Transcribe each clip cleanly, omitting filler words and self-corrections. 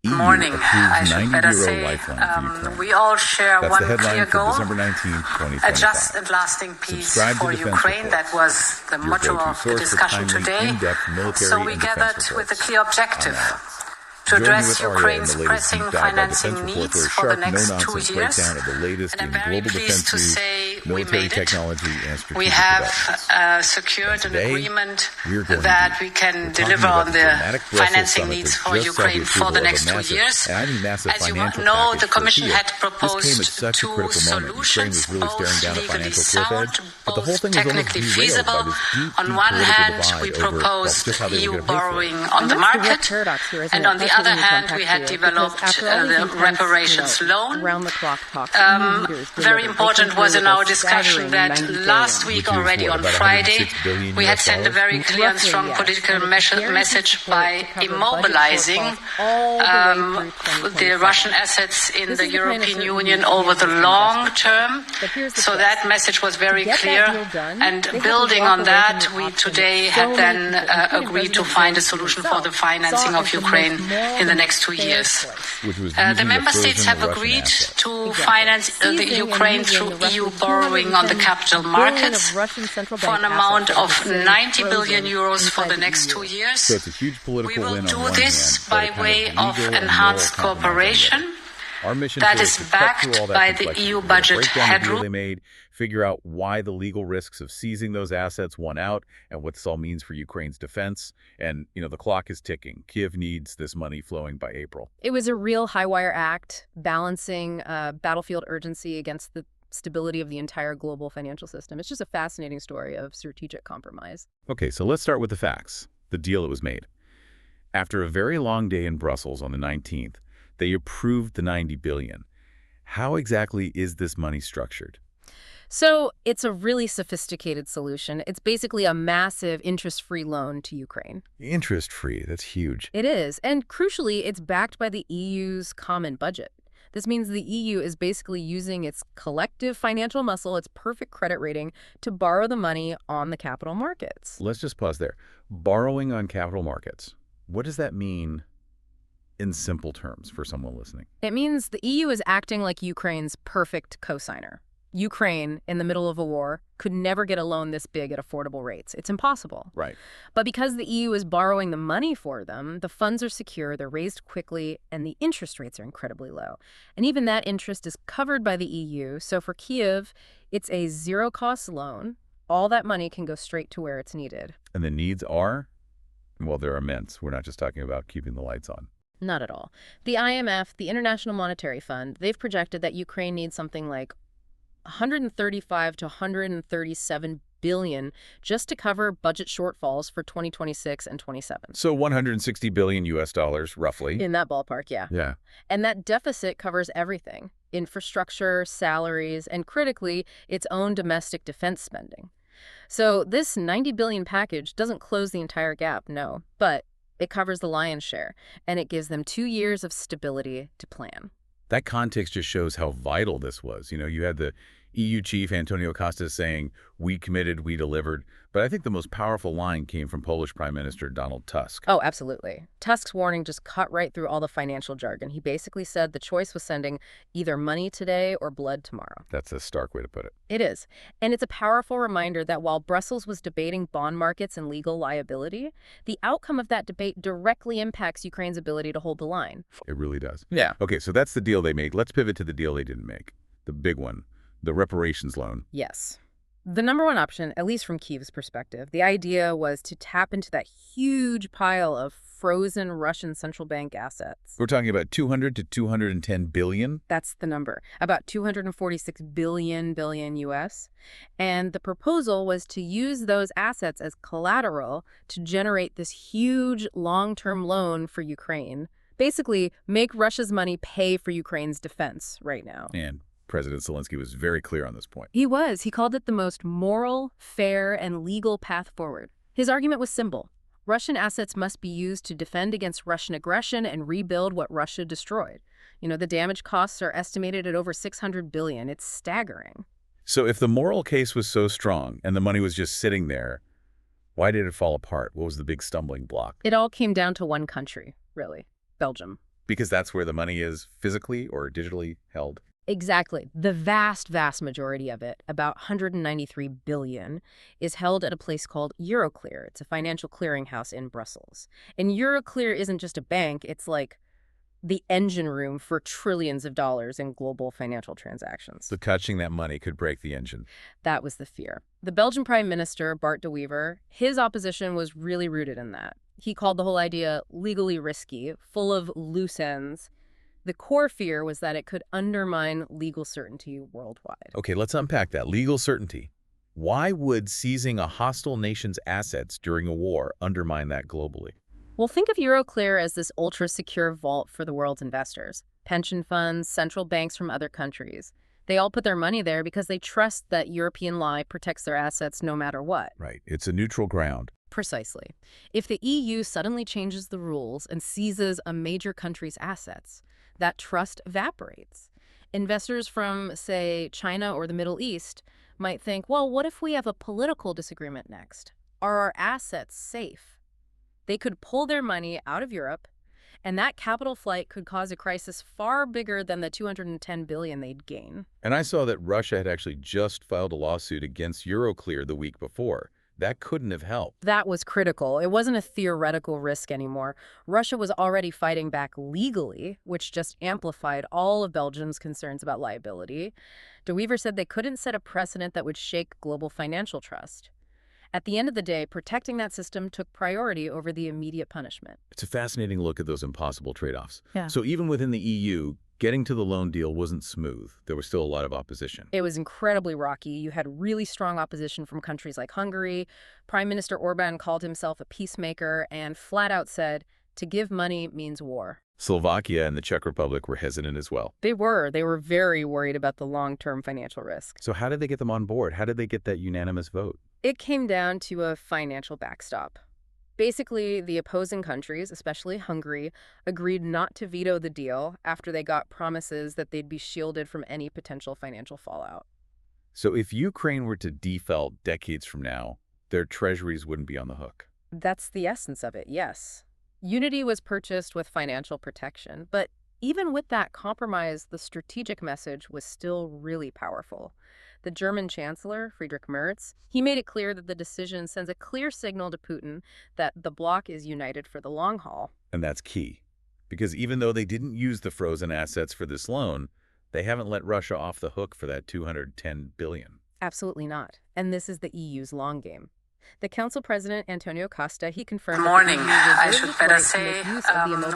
Morning, I should better say. Lifeline for Ukraine. We all share That's one the headline clear for goal, December 19, 2025. a just and lasting peace Subscribe to for Defense Ukraine. Report, That was the your motto go-to of the source for discussion timely, today. in-depth military So we and gathered defense with a reports clear objective on that. to Join me address with Arya in Ukraine's the latest pressing deep dive by financing Defense Report needs for a for the sharp, next 2 no-nonsense years. breakdown of the latest And I'm in very global pleased defense to news, say we military made it. technology, and strategic We have developments. secured an Today, agreement we're going that deep. we can We're talking deliver about on the the dramatic Brussels financing summit needs that for just saw the Ukraine for approval the of a next 2 massive, years. and I mean massive As you financial know, package the for Commission Kiev. had proposed This came at such a two critical moment. Ukraine solutions, was really both staring down a legally financial cliff sound, edge, but the whole both thing was almost technically derailed by feasible. this deep, On deep one political hand, divide we over, well, proposed just how they were EU going to pay for it. borrowing on the And that's the real market, paradox here, isn't and it? on the That's other what we need to hand, unpack we had here, developed because after all the these intense, reparations loan. round-the-clock talks, Very important was in our discussion that last week already on Friday, we had sent a very clear and strong political message by immobilizing the Russian assets in the European Union over the long term. So that message was very clear. And building on that, we today had then agreed to find a solution for the financing of Ukraine in the next 2 years. The member states have agreed to finance the Ukraine through EU borrowing on the capital markets for an amount of 90 billion euros for the next 2 years. So it's a huge political We will win on do one this hand, by but a way kind of of legal and enhanced moral compromise on the other. cooperation Our mission that today is to cut through backed all that by the complexity. EU We're gonna budget break down the deal headroom. they made, figure out why the legal risks of seizing those assets won out, and what this all means for Ukraine's defense. And, the clock is ticking. Kiev needs this money flowing by April. It was a real high-wire act, balancing battlefield urgency against the stability of the entire global financial system. It's just a fascinating story of strategic compromise. Okay, so let's start with the facts, the deal that was made. After a very long day in Brussels on the 19th, they approved the $90 billion. How exactly is this money structured? So it's a really sophisticated solution. It's basically a massive interest-free loan to Ukraine. Interest-free, that's huge. It is. And crucially, it's backed by the EU's common budget. This means the EU is basically using its collective financial muscle, its perfect credit rating, to borrow the money on the capital markets. Let's just pause there. Borrowing on capital markets. What does that mean in simple terms for someone listening? It means the EU is acting like Ukraine's perfect cosigner. Ukraine, in the middle of a war, could never get a loan this big at affordable rates. It's impossible. Right. But because the EU is borrowing the money for them, the funds are secure, they're raised quickly, and the interest rates are incredibly low. And even that interest is covered by the EU, so for Kiev, it's a zero-cost loan. All that money can go straight to where it's needed. And the needs are? Well, they're immense. We're not just talking about keeping the lights on. Not at all. The IMF, the International Monetary Fund, they've projected that Ukraine needs something like 135 to 137 billion just to cover budget shortfalls for 2026 and 27. So 160 billion US dollars, roughly. In that ballpark, yeah. Yeah. And that deficit covers everything: infrastructure, salaries, and critically, its own domestic defense spending. So this 90 billion package doesn't close the entire gap, no, but it covers the lion's share, and it gives them 2 years of stability to plan. That context just shows how vital this was. You had the EU chief, Antonio Costa, saying, "We committed, we delivered." But I think the most powerful line came from Polish Prime Minister Donald Tusk. Oh, absolutely. Tusk's warning just cut right through all the financial jargon. He basically said the choice was sending either money today or blood tomorrow. That's a stark way to put it. It is. And it's a powerful reminder that while Brussels was debating bond markets and legal liability, the outcome of that debate directly impacts Ukraine's ability to hold the line. It really does. Yeah. Okay, so that's the deal they made. Let's pivot to the deal they didn't make. The big one, the reparations loan. Yes. The number one option, at least from Kyiv's perspective, the idea was to tap into that huge pile of frozen Russian central bank assets. We're talking about 200 to 210 billion? That's the number. About 246 billion US. And the proposal was to use those assets as collateral to generate this huge long-term loan for Ukraine. Basically, make Russia's money pay for Ukraine's defense right now. And President Zelenskyy was very clear on this point. He was. He called it the most moral, fair, and legal path forward. His argument was simple. Russian assets must be used to defend against Russian aggression and rebuild what Russia destroyed. The damage costs are estimated at over 600 billion. It's staggering. So if the moral case was so strong and the money was just sitting there, why did it fall apart? What was the big stumbling block? It all came down to one country, really. Belgium. Because that's where the money is physically or digitally held? Exactly. The vast, vast majority of it, about 193 billion, is held at a place called Euroclear. It's a financial clearinghouse in Brussels. And Euroclear isn't just a bank, it's like the engine room for trillions of dollars in global financial transactions. So touching that money could break the engine. That was the fear. The Belgian Prime Minister, Bart de Wever, his opposition was really rooted in that. He called the whole idea legally risky, full of loose ends. The core fear was that it could undermine legal certainty worldwide. Okay, let's unpack that. Legal certainty. Why would seizing a hostile nation's assets during a war undermine that globally? Well, think of Euroclear as this ultra-secure vault for the world's investors. Pension funds, central banks from other countries. They all put their money there because they trust that European law protects their assets no matter what. Right. It's a neutral ground. Precisely. If the EU suddenly changes the rules and seizes a major country's assets, that trust evaporates. Investors from, say, China or the Middle East might think, well, what if we have a political disagreement next? Are our assets safe? They could pull their money out of Europe, and that capital flight could cause a crisis far bigger than the 210 billion they'd gain. And I saw that Russia had actually just filed a lawsuit against Euroclear the week before. That couldn't have helped. That was critical. It wasn't a theoretical risk anymore. Russia was already fighting back legally, which just amplified all of Belgium's concerns about liability. De Wever said they couldn't set a precedent that would shake global financial trust. At the end of the day, protecting that system took priority over the immediate punishment. It's a fascinating look at those impossible trade-offs. Yeah. So even within the EU, getting to the loan deal wasn't smooth. There was still a lot of opposition. It was incredibly rocky. You had really strong opposition from countries like Hungary. Prime Minister Orban called himself a peacemaker and flat out said, to give money means war. Slovakia and the Czech Republic were hesitant as well. They were very worried about the long-term financial risk. So how did they get them on board? How did they get that unanimous vote? It came down to a financial backstop. Basically, the opposing countries, especially Hungary, agreed not to veto the deal after they got promises that they'd be shielded from any potential financial fallout. So if Ukraine were to default decades from now, their treasuries wouldn't be on the hook. That's the essence of it, yes. Unity was purchased with financial protection, but even with that compromise, the strategic message was still really powerful. The German Chancellor, Friedrich Merz, he made it clear that the decision sends a clear signal to Putin that the bloc is united for the long haul. And that's key. Because even though they didn't use the frozen assets for this loan, they haven't let Russia off the hook for that 210 billion. Absolutely not. And this is the EU's long game. The Council President, Antonio Costa, he confirmed... Good morning. I should better say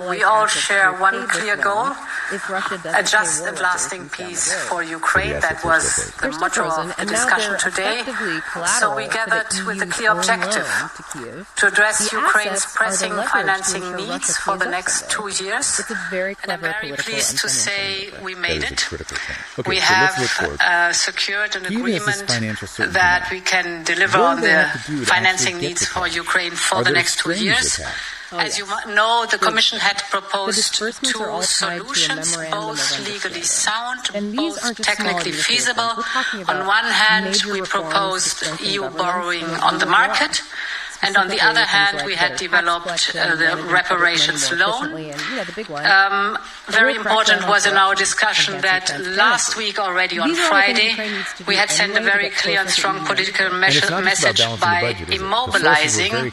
we all share one clear goal, a just and lasting peace for Ukraine. That was the motto of the discussion today. So we gathered with a clear objective to address Ukraine's pressing financing needs for the next 2 years. And I'm very pleased to say we made it. We have secured an agreement that we can deliver on the financing needs for Ukraine for the next 2 years. As you know, the Commission had proposed two solutions, both legally sound, both technically feasible. On one hand, we proposed EU borrowing on the market. And on the other hand, we had developed the reparations loan. Very important was in our discussion that last week already on Friday, we had sent a very clear and strong political message by immobilizing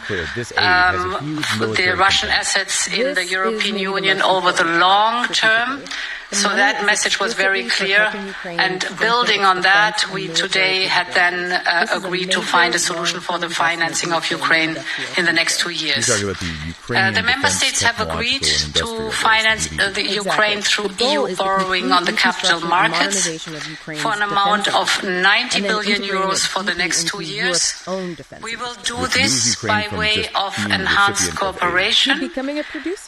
the Russian assets in the European Union over the long term. So that message was very clear, and building on that, we today had then agreed to find a solution for the financing of Ukraine in the next 2 years. The member states have agreed to finance the Ukraine through EU borrowing on the capital markets for an amount of 90 billion euros for the next 2 years. We will do this by way of enhanced cooperation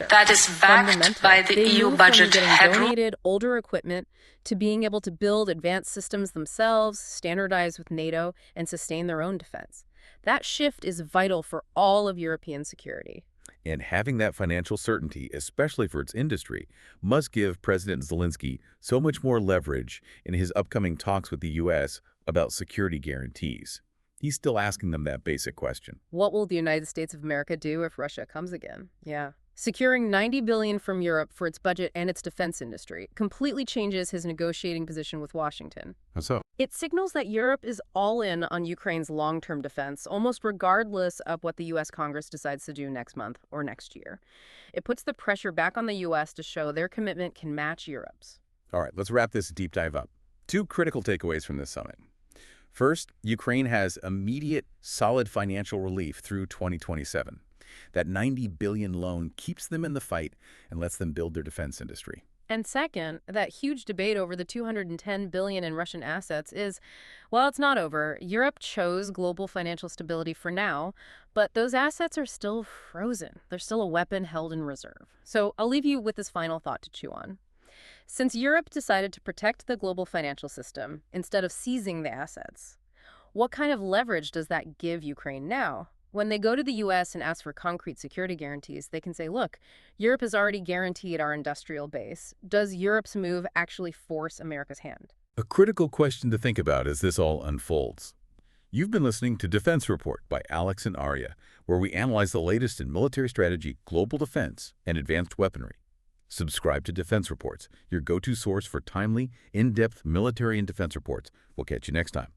that is backed by the EU budget headroom. Older equipment to being able to build advanced systems themselves, standardize with NATO, and sustain their own defense. That shift is vital for all of European security. And having that financial certainty, especially for its industry, must give President Zelenskyy so much more leverage in his upcoming talks with the U.S. about security guarantees. He's still asking them that basic question. What will the United States of America do if Russia comes again? Yeah. Securing $90 billion from Europe for its budget and its defense industry completely changes his negotiating position with Washington. How so? It signals that Europe is all in on Ukraine's long-term defense, almost regardless of what the U.S. Congress decides to do next month or next year. It puts the pressure back on the U.S. to show their commitment can match Europe's. All right, let's wrap this deep dive up. Two critical takeaways from this summit. First, Ukraine has immediate, solid financial relief through 2027. That $90 billion loan keeps them in the fight and lets them build their defense industry. And second, that huge debate over the $210 billion in Russian assets is, well, it's not over. Europe chose global financial stability for now, but those assets are still frozen. They're still a weapon held in reserve. So I'll leave you with this final thought to chew on. Since Europe decided to protect the global financial system instead of seizing the assets, what kind of leverage does that give Ukraine now? When they go to the U.S. and ask for concrete security guarantees, they can say, look, Europe has already guaranteed our industrial base. Does Europe's move actually force America's hand? A critical question to think about as this all unfolds. You've been listening to Defense Report by Alex and Arya, where we analyze the latest in military strategy, global defense, and advanced weaponry. Subscribe to Defense Reports, your go-to source for timely, in-depth military and defense reports. We'll catch you next time.